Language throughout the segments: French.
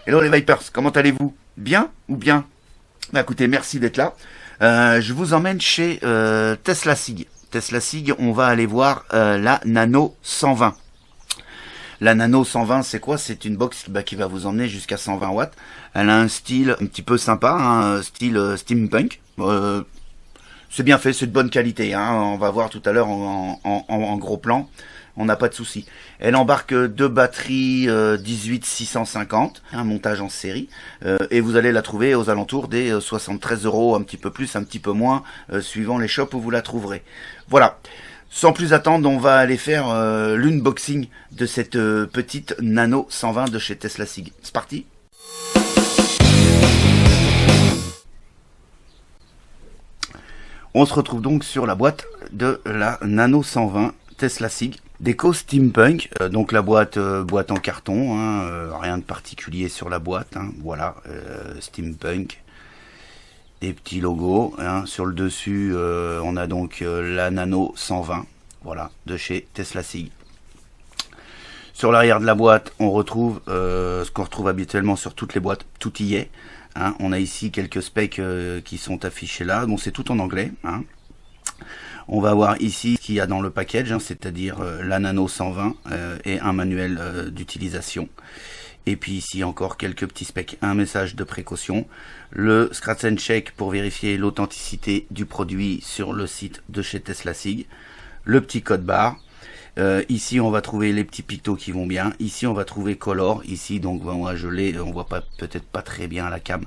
Hello les Vipers, comment allez-vous? Bien ou bien? Bah écoutez, merci d'être là. Je vous emmène chez Tesla SIG. Tesla SIG, on va aller voir la Nano 120. La Nano 120, c'est quoi? C'est une box qui va vous emmener jusqu'à 120 watts. Elle a un style un petit peu sympa, hein, style steampunk. C'est bien fait, c'est de bonne qualité. Hein. On va voir tout à l'heure en gros plan. On n'a pas de souci. Elle embarque deux batteries 18-650, un montage en série, et vous allez la trouver aux alentours des 73 euros, un petit peu plus, un petit peu moins, suivant les shops où vous la trouverez. Voilà. Sans plus attendre, on va aller faire l'unboxing de cette petite Nano 120 de chez Tesla SIG. C'est parti. On se retrouve donc sur la boîte de la Nano 120 Tesla SIG. Déco steampunk, donc la boîte en carton, hein, rien de particulier sur la boîte, hein, voilà, steampunk. Des petits logos, hein, sur le dessus on a donc la Nano 120, voilà, de chez Tesla SIG. Sur l'arrière de la boîte, on retrouve ce qu'on retrouve habituellement sur toutes les boîtes, tout y est. Hein, on a ici quelques specs qui sont affichés là, bon c'est tout en anglais. Hein. On va voir ici ce qu'il y a dans le package, hein, c'est-à-dire la Nano 120 et un manuel d'utilisation. Et puis ici encore quelques petits specs, un message de précaution, le scratch and check pour vérifier l'authenticité du produit sur le site de chez Tesla SIG, le petit code barre. Ici on va trouver les petits pictos qui vont bien, ici on va trouver Color, ici donc moi je l'ai, on voit pas peut-être pas très bien à la cam,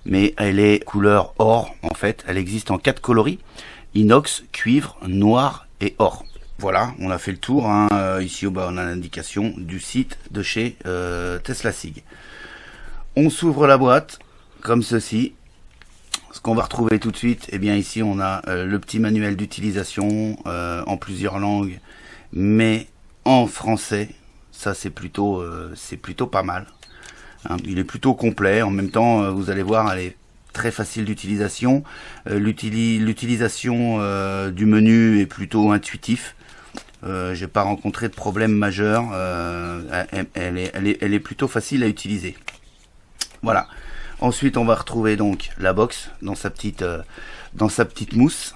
mais elle est couleur or en fait, elle existe en 4 coloris, inox, cuivre, noir et or. Voilà, on a fait le tour, hein. Ici on a l'indication du site de chez Tesla SIG. On s'ouvre la boîte comme ceci. Ce qu'on va retrouver tout de suite, eh bien ici on a le petit manuel d'utilisation en plusieurs langues, mais en français. Ça c'est plutôt pas mal. Hein. Il est plutôt complet. En même temps, vous allez voir, elle est très facile d'utilisation. L'utilisation du menu est plutôt intuitif. J'ai pas rencontré de problème majeur. Elle est plutôt facile à utiliser. Voilà. Ensuite, on va retrouver donc la box dans sa petite mousse.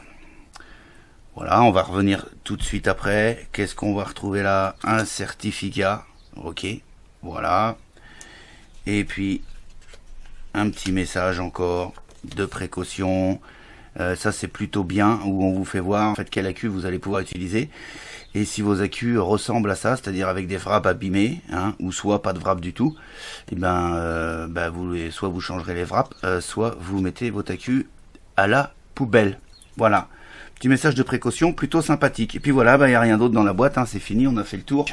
Voilà, on va revenir tout de suite après. Qu'est-ce qu'on va retrouver là? Un certificat. Ok, voilà. Et puis un petit message encore de précaution. Ça c'est plutôt bien, où on vous fait voir en fait quel accu vous allez pouvoir utiliser. Et si vos accus ressemblent à ça, c'est-à-dire avec des wraps abîmés, hein, ou soit pas de wrap du tout, et soit vous changerez les wraps, soit vous mettez votre accu à la poubelle. Voilà. Petit message de précaution plutôt sympathique. Et puis voilà, il n'y a rien d'autre dans la boîte, hein, c'est fini, on a fait le tour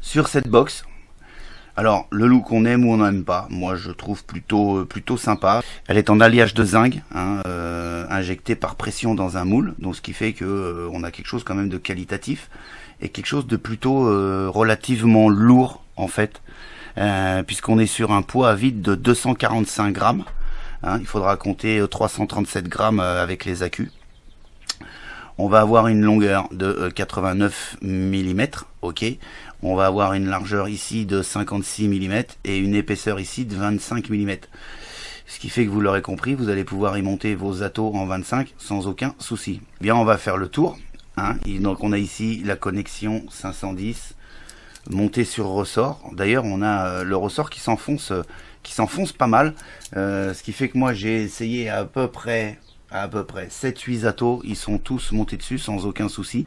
sur cette box. Alors, le look on aime ou on n'aime pas, moi je trouve plutôt sympa. Elle est en alliage de zinc, hein, injecté par pression dans un moule, donc ce qui fait que on a quelque chose quand même de qualitatif et quelque chose de plutôt relativement lourd en fait, puisqu'on est sur un poids à vide de 245 grammes. Hein, il faudra compter 337 grammes avec les accus. On va avoir une longueur de 89 mm, ok. On va avoir une largeur ici de 56 mm et une épaisseur ici de 25 mm. Ce qui fait que vous l'aurez compris, vous allez pouvoir y monter vos atos en 25 sans aucun souci. Bien, on va faire le tour. Hein. Donc on a ici la connexion 510 montée sur ressort. D'ailleurs, on a le ressort qui s'enfonce pas mal. Ce qui fait que moi j'ai essayé à peu près 7-8 atos, ils sont tous montés dessus sans aucun souci.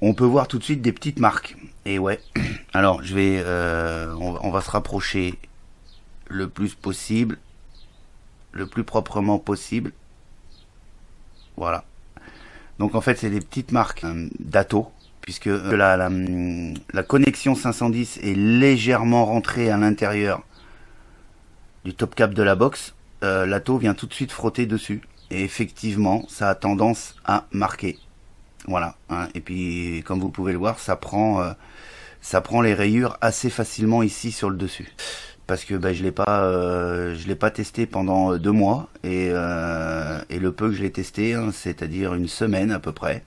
On peut voir tout de suite des petites marques. Et ouais, alors je vais, on va se rapprocher le plus possible, le plus proprement possible. Voilà. Donc en fait c'est des petites marques d'atos, puisque la connexion 510 est légèrement rentrée à l'intérieur du top cap de la box. L'ato vient tout de suite frotter dessus et effectivement ça a tendance à marquer, voilà, hein. Et puis comme vous pouvez le voir, ça prend les rayures assez facilement ici sur le dessus, parce que je l'ai pas testé pendant 2 mois et le peu que je l'ai testé, hein, c'est-à-dire une semaine à peu près,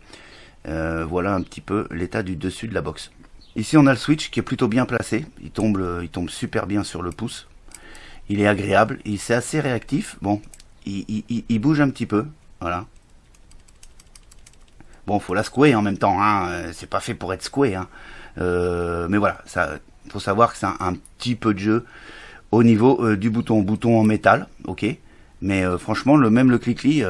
voilà un petit peu l'état du dessus de la box. Ici on a le switch qui est plutôt bien placé, il tombe super bien sur le pouce. Il est agréable, c'est assez réactif. Bon, il bouge un petit peu, voilà. Bon, faut la secouer en même temps, hein. C'est pas fait pour être secoué, hein. Mais voilà, ça, faut savoir que c'est un petit peu de jeu au niveau du bouton en métal, ok. Mais franchement, même le clic-li,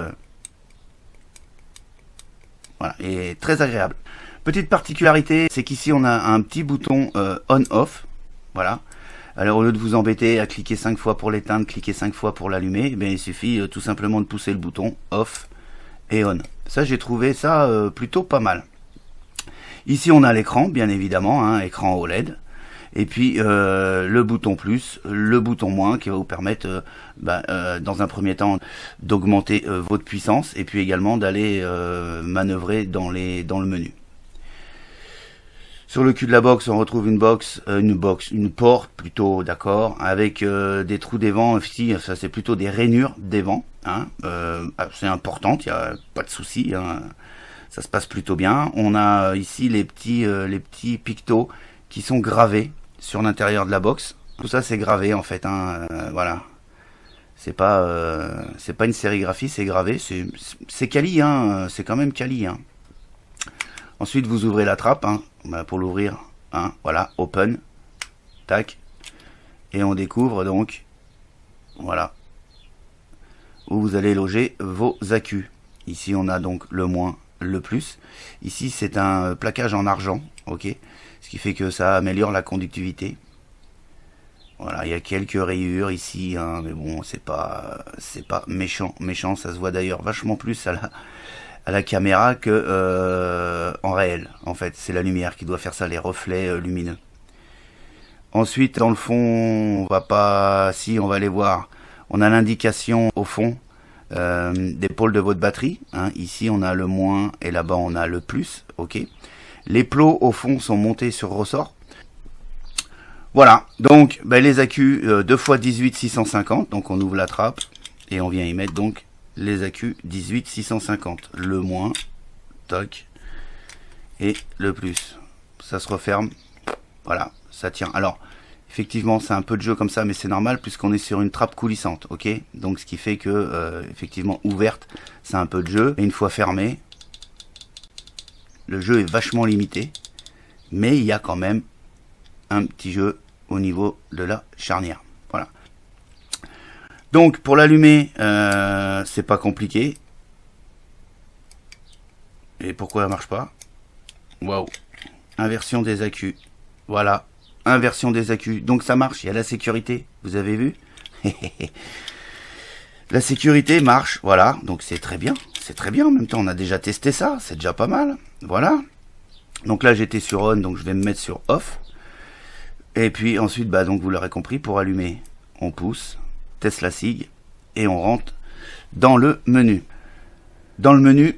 voilà, est très agréable. Petite particularité, c'est qu'ici on a un petit bouton on-off, voilà. Alors au lieu de vous embêter à cliquer 5 fois pour l'éteindre, cliquer 5 fois pour l'allumer, eh bien, il suffit tout simplement de pousser le bouton off et on. Ça, j'ai trouvé ça plutôt pas mal. Ici on a l'écran, bien évidemment, hein, écran OLED. Et puis le bouton plus, le bouton moins qui va vous permettre dans un premier temps d'augmenter votre puissance et puis également d'aller manœuvrer dans le menu. Sur le cul de la box, on retrouve une porte plutôt, d'accord, avec des trous d'évent. Ici, ça c'est plutôt des rainures d'évent, hein, c'est important, il n'y a pas de souci, hein, ça se passe plutôt bien. On a ici les petits pictos qui sont gravés sur l'intérieur de la box. Tout ça c'est gravé en fait, hein, voilà. C'est pas une sérigraphie, c'est gravé, c'est quali, hein, c'est quand même quali, hein. Ensuite, vous ouvrez la trappe, hein, pour l'ouvrir, hein, voilà, open, tac, et on découvre donc, voilà, où vous allez loger vos accus. Ici, on a donc le moins, le plus. Ici, c'est un plaquage en argent, ok, ce qui fait que ça améliore la conductivité. Voilà, il y a quelques rayures ici, hein, mais bon, c'est pas méchant, ça se voit d'ailleurs vachement plus à la caméra que en réel. En fait, c'est la lumière qui doit faire ça, les reflets lumineux. Ensuite, dans le fond, on va aller voir. On a l'indication au fond des pôles de votre batterie, hein. Ici, on a le moins et là-bas, on a le plus. Ok. Les plots au fond sont montés sur ressort. Voilà. Donc, les accus 2x18 650. Donc, on ouvre la trappe et on vient y mettre donc les accus 18 650, le moins, toc, et le plus. Ça se referme, voilà, ça tient. Alors, effectivement, c'est un peu de jeu comme ça, mais c'est normal puisqu'on est sur une trappe coulissante, ok. Donc, ce qui fait que, effectivement, ouverte, c'est un peu de jeu. Et une fois fermé, le jeu est vachement limité, mais il y a quand même un petit jeu au niveau de la charnière. Voilà. Donc pour l'allumer, c'est pas compliqué. Et pourquoi elle marche pas? Waouh. Inversion des accus. Voilà. Inversion des accus. Donc ça marche, il y a la sécurité. Vous avez vu? La sécurité marche, voilà. Donc c'est très bien. C'est très bien. En même temps, on a déjà testé ça. C'est déjà pas mal. Voilà. Donc là, j'étais sur on, donc je vais me mettre sur off. Et puis ensuite, donc vous l'aurez compris, pour allumer, on pousse. Tesla SIG et on rentre dans le menu. Dans le menu,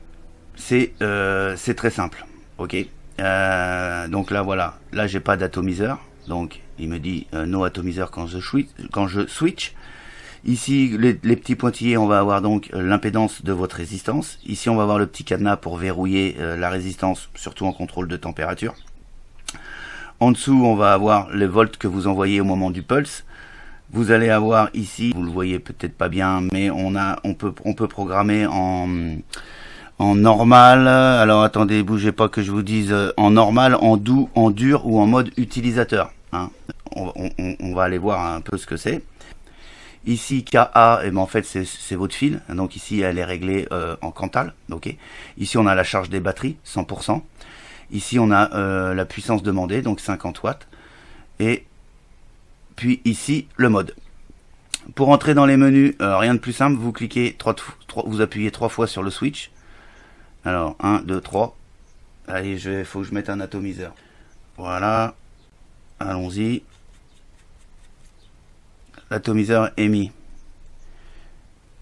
c'est très simple, ok. Donc là voilà, là j'ai pas d'atomiseur, donc il me dit no atomiseur quand je switch. Ici les petits pointillés, on va avoir donc l'impédance de votre résistance. Ici on va avoir le petit cadenas pour verrouiller la résistance, surtout en contrôle de température. En dessous on va avoir les volts que vous envoyez au moment du pulse. Vous allez avoir ici, vous le voyez peut-être pas bien, mais on peut programmer en normal. Alors attendez, bougez pas que je vous dise en normal, en doux, en dur ou en mode utilisateur, hein. On va aller voir un peu ce que c'est. Ici KA, et en fait c'est votre fil. Donc ici elle est réglée en Cantal, ok. Ici on a la charge des batteries 100%. Ici on a la puissance demandée, donc 50 watts. Et puis ici le mode. Pour entrer dans les menus, rien de plus simple, vous cliquez vous appuyez 3 fois sur le switch. Alors 1, 2, 3. Allez, faut que je mette un atomiseur. Voilà. Allons-y. L'atomiseur est mis.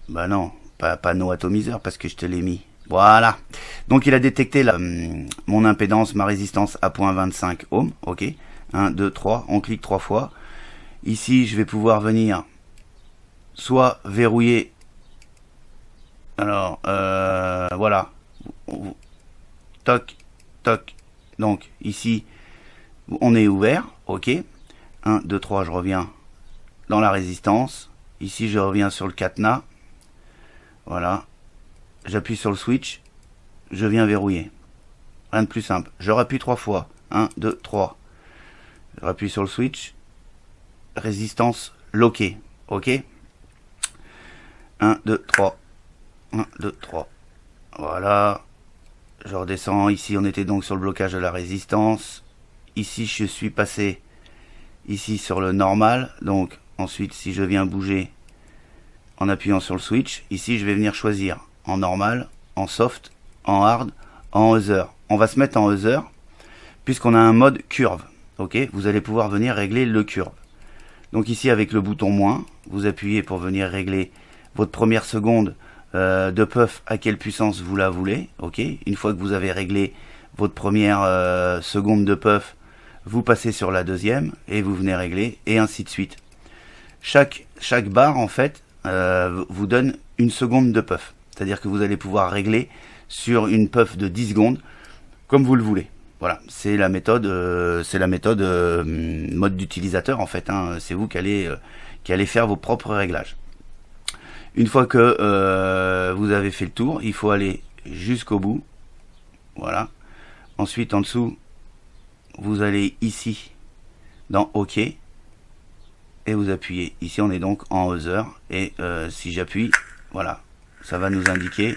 Bah non, pas no atomiseur parce que je te l'ai mis. Voilà. Donc il a détecté mon impédance, ma résistance à 0.25 ohms. Ok. 1, 2, 3. On clique 3 fois. Ici, je vais pouvoir venir soit verrouiller. Alors, voilà. Toc, toc. Donc, ici, On est ouvert, ok. 1, 2, 3, je reviens dans la résistance. Ici, je reviens sur le cadenas. Voilà. J'appuie sur le switch. Je viens verrouiller. Rien de plus simple. Je rappuie 3 fois. 1, 2, 3. Je rappuie sur le switch. Résistance lockée. Ok. 1, 2, 3. 1, 2, 3. Voilà. Je redescends. Ici, on était donc sur le blocage de la résistance. Ici, je suis passé ici sur le normal. Donc, ensuite, si je viens bouger en appuyant sur le switch, ici, je vais venir choisir en normal, en soft, en hard, en other. On va se mettre en other puisqu'on a un mode curve. Ok, vous allez pouvoir venir régler le curve. Donc ici, avec le bouton moins, vous appuyez pour venir régler votre première seconde de puff, à quelle puissance vous la voulez. Ok, une fois que vous avez réglé votre première seconde de puff, vous passez sur la deuxième et vous venez régler, et ainsi de suite. Chaque barre, en fait, vous donne une seconde de puff. C'est-à-dire que vous allez pouvoir régler sur une puff de 10 secondes comme vous le voulez. Voilà, c'est la méthode mode d'utilisateur, en fait. Hein. C'est vous qui allez faire vos propres réglages. Une fois que vous avez fait le tour, il faut aller jusqu'au bout. Voilà. Ensuite, en dessous, vous allez ici dans OK et vous appuyez. Ici, on est donc en other, et si j'appuie, voilà, ça va nous indiquer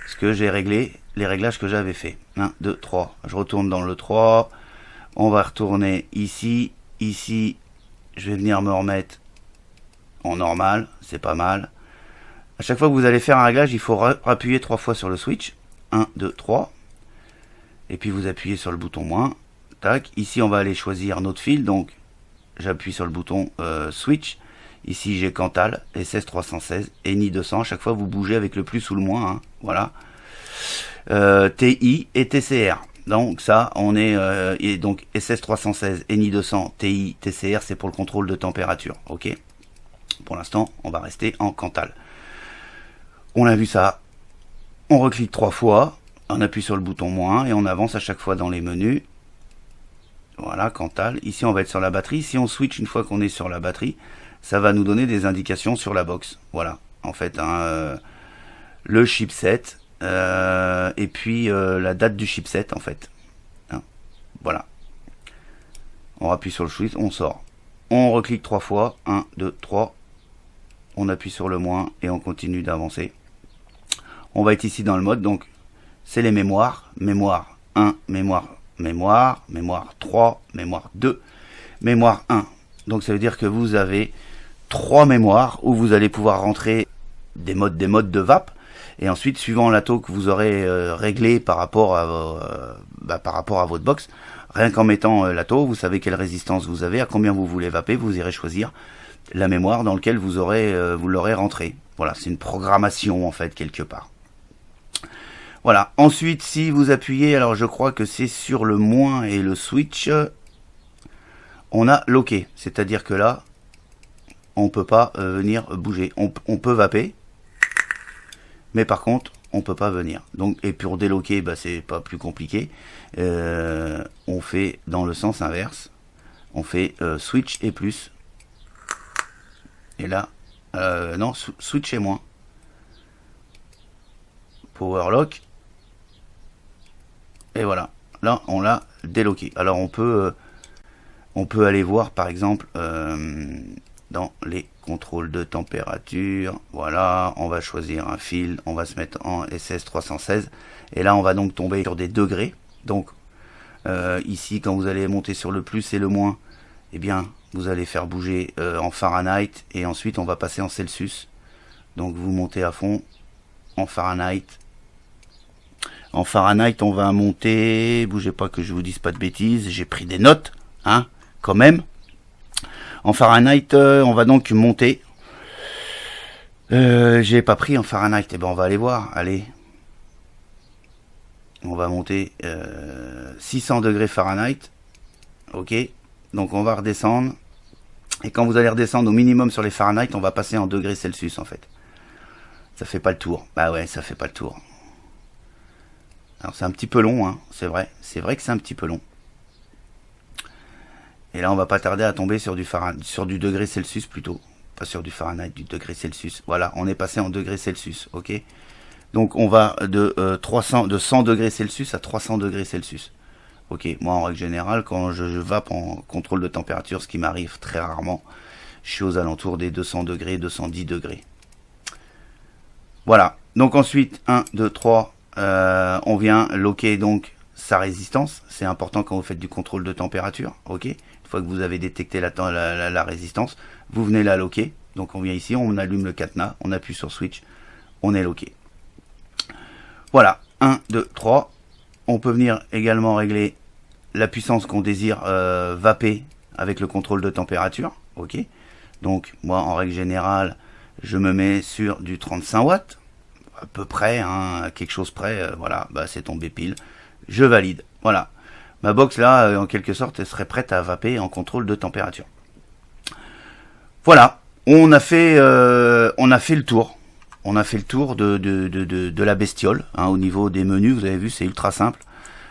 ce que j'ai réglé, les réglages que j'avais fait. 1, 2, 3. Je retourne dans le 3. On va retourner ici. Ici, je vais venir me remettre en normal. C'est pas mal. À chaque fois que vous allez faire un réglage, il faut appuyer 3 fois sur le switch. 1, 2, 3. Et puis vous appuyez sur le bouton moins. Tac. Ici, on va aller choisir notre fil. Donc, j'appuie sur le bouton switch. Ici, j'ai Cantal, SS316 et Eni 200. À chaque fois, vous bougez avec le plus ou le moins. Hein. Voilà. TI et TCR. Donc ça, on est et donc SS316, Eni 200, TI, TCR, c'est pour le contrôle de température. Ok. Pour l'instant, on va rester en Cantal. On a vu ça. On reclique 3 fois. On appuie sur le bouton moins et on avance à chaque fois dans les menus. Voilà, Cantal. Ici, on va être sur la batterie. Si on switch une fois qu'on est sur la batterie, ça va nous donner des indications sur la box. Voilà, en fait, hein, le chipset et puis la date du chipset, en fait. Hein, voilà. On appuie sur le switch, on sort. On reclique 3 fois. 1, 2, 3. On appuie sur le moins et on continue d'avancer. On va être ici dans le mode, donc c'est les mémoires. Mémoire 1, mémoire 3, mémoire 2, mémoire 1. Donc ça veut dire que vous avez 3 mémoires où vous allez pouvoir rentrer des modes de VAP, et ensuite suivant la taux que vous aurez réglé par rapport à votre box, rien qu'en mettant la taux, vous savez quelle résistance vous avez, à combien vous voulez vaper, vous irez choisir la mémoire dans laquelle vous l'aurez rentré. Voilà, c'est une programmation en fait quelque part. Voilà. Ensuite, si vous appuyez, alors je crois que c'est sur le moins et le switch, on a locké. C'est-à-dire que là, on peut pas venir bouger. On peut vaper, mais par contre, on peut pas venir. Donc, et pour déloquer, bah, c'est pas plus compliqué. On fait dans le sens inverse. On fait switch et plus. Et là, non, switch et moins. Power lock. Et voilà, là on l'a déloqué. Alors on peut aller voir par exemple dans les contrôles de température. Voilà, on va choisir un fil, on va se mettre en SS316 et là on va donc tomber sur des degrés. Donc ici quand vous allez monter sur le plus et le moins, eh bien vous allez faire bouger en Fahrenheit et ensuite on va passer en Celsius. Donc vous montez à fond en Fahrenheit. En Fahrenheit, on va monter, bougez pas que je vous dise pas de bêtises, j'ai pris des notes, hein, quand même. En Fahrenheit, on va donc monter. J'ai pas pris en Fahrenheit, et ben on va aller voir, allez. On va monter 600 degrés Fahrenheit, ok. Donc on va redescendre, et quand vous allez redescendre au minimum sur les Fahrenheit, on va passer en degrés Celsius en fait. Ça fait pas le tour, bah ouais, ça fait pas le tour. Alors c'est un petit peu long, hein, c'est vrai que c'est un petit peu long. Et là, on va pas tarder à tomber sur du degré Celsius plutôt. Pas sur du Fahrenheit, du degré Celsius. Voilà, on est passé en degré Celsius, ok. Donc on va de 100 degrés Celsius à 300 degrés Celsius. Ok, moi en règle générale, quand je vape en contrôle de température, ce qui m'arrive très rarement, je suis aux alentours des 200 degrés, 210 degrés. Voilà, donc ensuite, 1, 2, 3, on vient loquer donc sa résistance. C'est important quand vous faites du contrôle de température, ok. Une fois que vous avez détecté la résistance, vous venez la loquer. Donc on vient ici, on allume le cadenas, on appuie sur switch, on est loqué. Voilà, 1, 2, 3. On peut venir également régler la puissance qu'on désire vaper avec le contrôle de température. Ok. Donc moi en règle générale, je me mets sur du 35 watts, à peu près, hein, à quelque chose près. Voilà, bah, c'est tombé pile. Je valide. Voilà. Ma box là, en quelque sorte, elle serait prête à vaper en contrôle de température. Voilà, on a fait le tour. On a fait le tour de la bestiole, hein, au niveau des menus. Vous avez vu, c'est ultra simple.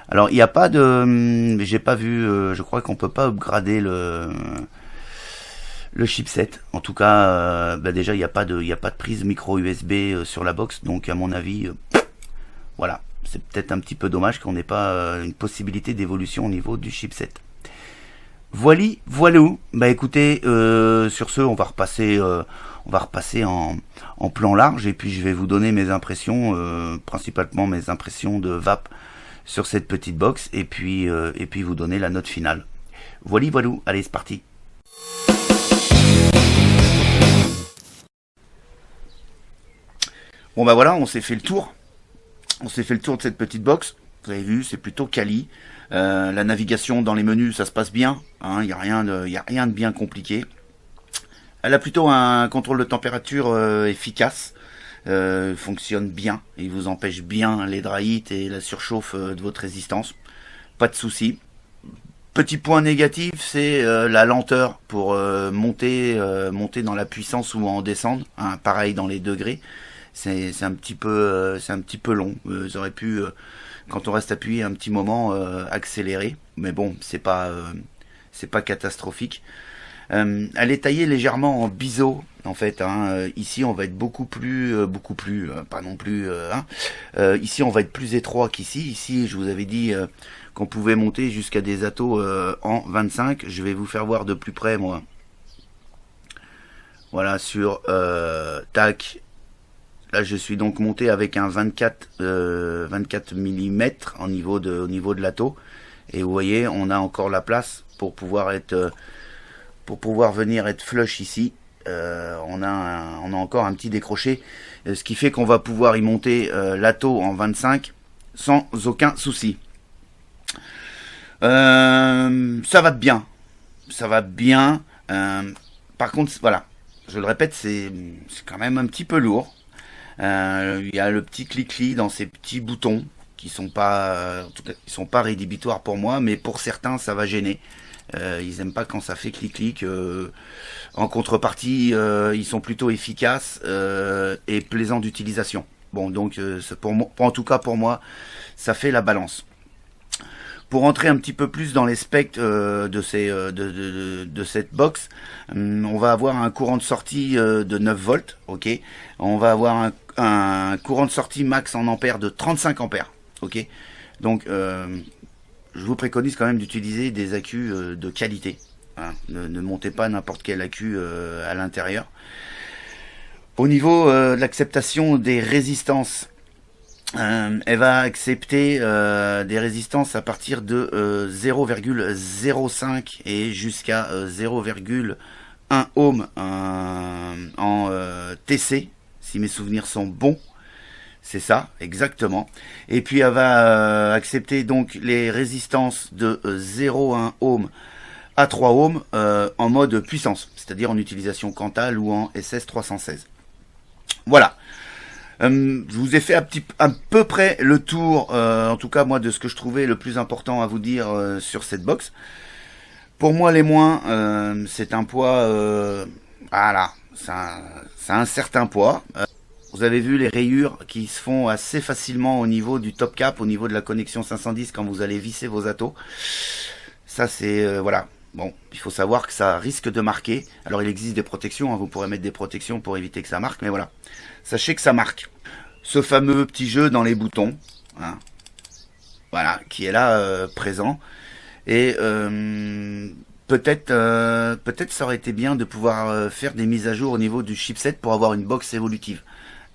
Alors, il n'y a pas de... J'ai pas vu... je crois qu'on peut pas upgrader le chipset. En tout cas, bah déjà, il n'y a pas de prise micro USB sur la box. Donc, à mon avis, voilà. C'est peut-être un petit peu dommage qu'on n'ait pas une possibilité d'évolution au niveau du chipset. Voilou. Bah écoutez, sur ce, on va repasser en plan large et puis je vais vous donner mes impressions, principalement mes impressions de vape sur cette petite box et puis vous donner la note finale. Voilou. Allez, c'est parti. Bon bah voilà, on s'est fait le tour. On s'est fait le tour de cette petite box. Vous avez vu, c'est plutôt quali. La navigation dans les menus, ça se passe bien. Il n'y a rien de bien compliqué. Elle a plutôt un contrôle de température efficace. Fonctionne bien. Il vous empêche bien les dry heat et la surchauffe de votre résistance. Pas de souci. Petit point négatif, c'est la lenteur pour monter dans la puissance ou en descendre. Hein, pareil dans les degrés. C'est un petit peu long. Ils auraient pu, quand on reste appuyé un petit moment, accélérer. Mais bon, c'est pas catastrophique. Elle est taillée légèrement en biseau en fait. Hein. Ici, on va être beaucoup plus, pas non plus. Ici, on va être plus étroit qu'ici. Ici, je vous avais dit qu'on pouvait monter jusqu'à des atos en 25. Je vais vous faire voir de plus près, moi. Voilà, sur tac. Là, je suis donc monté avec un 24 mm au niveau de l'atto. Et vous voyez, on a encore la place pour pouvoir venir être flush ici. On a encore un petit décroché, ce qui fait qu'on va pouvoir y monter l'atto en 25 sans aucun souci. Ça va bien. Par contre, voilà, je le répète, c'est quand même un petit peu lourd. Il y a le petit clic-clic dans ces petits boutons qui sont pas, en tout cas, ils sont pas rédhibitoires pour moi, mais pour certains, ça va gêner. Ils aiment pas quand ça fait clic-clic. En contrepartie, ils sont plutôt efficaces et plaisants d'utilisation. Bon, donc en tout cas pour moi, ça fait la balance. Pour entrer un petit peu plus dans les specs de cette box, on va avoir un courant de sortie de 9 volts, ok. On va avoir un courant de sortie max en ampères de 35 ampères, ok. Donc, je vous préconise quand même d'utiliser des accus de qualité. Hein. Ne montez pas n'importe quel accu à l'intérieur. Au niveau de l'acceptation des résistances, elle va accepter des résistances à partir de 0,05 et jusqu'à 0,1 ohm en TC, si mes souvenirs sont bons. C'est ça, exactement. Et puis elle va accepter donc les résistances de 0,1 ohm à 3 ohms en mode puissance, c'est-à-dire en utilisation Cantal ou en SS316. Voilà. Je vous ai fait à peu près le tour, en tout cas moi, de ce que je trouvais le plus important à vous dire sur cette box. Pour moi, les moins, c'est un poids, voilà, ça a un certain poids. Vous avez vu les rayures qui se font assez facilement au niveau du top cap, au niveau de la connexion 510 quand vous allez visser vos atos. Ça c'est, voilà, Bon, il faut savoir que ça risque de marquer. Alors il existe des protections, hein, vous pourrez mettre des protections pour éviter que ça marque, mais voilà. Sachez que ça marque. Ce fameux petit jeu dans les boutons, hein, voilà, qui est là présent. Et peut-être ça aurait été bien de pouvoir faire des mises à jour au niveau du chipset pour avoir une box évolutive.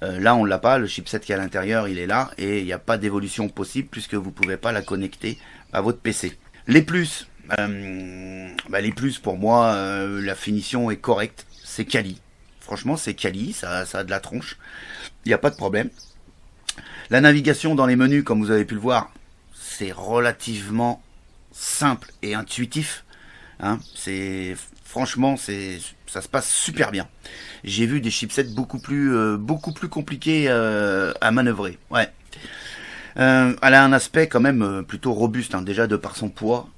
Là on l'a pas, le chipset qui est à l'intérieur il est là et il n'y a pas d'évolution possible puisque vous pouvez pas la connecter à votre PC. Les plus, les plus pour moi, la finition est correcte, c'est quali. Franchement c'est quali, ça a de la tronche, il n'y a pas de problème. La navigation dans les menus comme vous avez pu le voir, c'est relativement simple et intuitif. Hein, franchement, ça se passe super bien. J'ai vu des chipsets beaucoup plus compliqués à manœuvrer. Ouais. Elle a un aspect quand même plutôt robuste, hein, déjà de par son poids.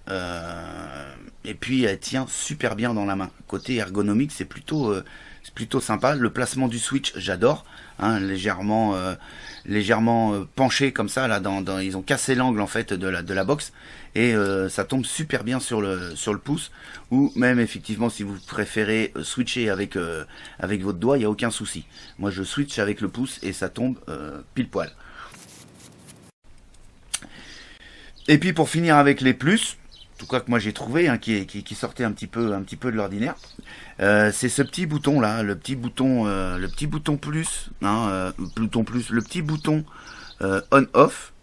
Et puis elle tient super bien dans la main. Côté ergonomique, c'est plutôt sympa. Le placement du switch, j'adore. Hein, légèrement penché comme ça. Là, ils ont cassé l'angle en fait de la box. Et ça tombe super bien sur le pouce. Ou même effectivement si vous préférez switcher avec votre doigt, il n'y a aucun souci. Moi je switch avec le pouce et ça tombe pile poil. Et puis pour finir avec les plus, en tout cas que moi j'ai trouvé, hein, qui sortait un petit peu de l'ordinaire, c'est ce petit bouton là, le petit bouton plus, hein, le petit bouton on/off,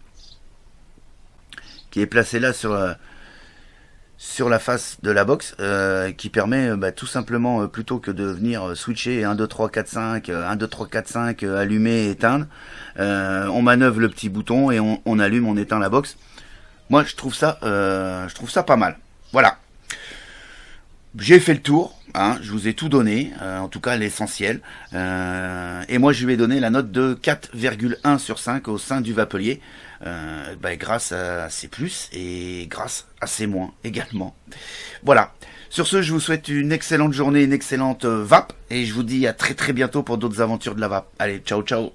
qui est placé là sur la face de la box, qui permet tout simplement, plutôt que de venir switcher 1, 2, 3, 4, 5, 1, 2, 3, 4, 5, allumer, éteindre, on manœuvre le petit bouton et on allume, on éteint la box. Moi je trouve ça pas mal. Voilà. J'ai fait le tour, hein, je vous ai tout donné, en tout cas l'essentiel. Et moi je lui ai donné la note de 4,1 sur 5 au sein du Vapelier. Grâce à ces plus et grâce à ces moins également. Voilà. Sur ce, je vous souhaite une excellente journée, une excellente vape. Et je vous dis à très très bientôt pour d'autres aventures de la vape. Allez, ciao ciao.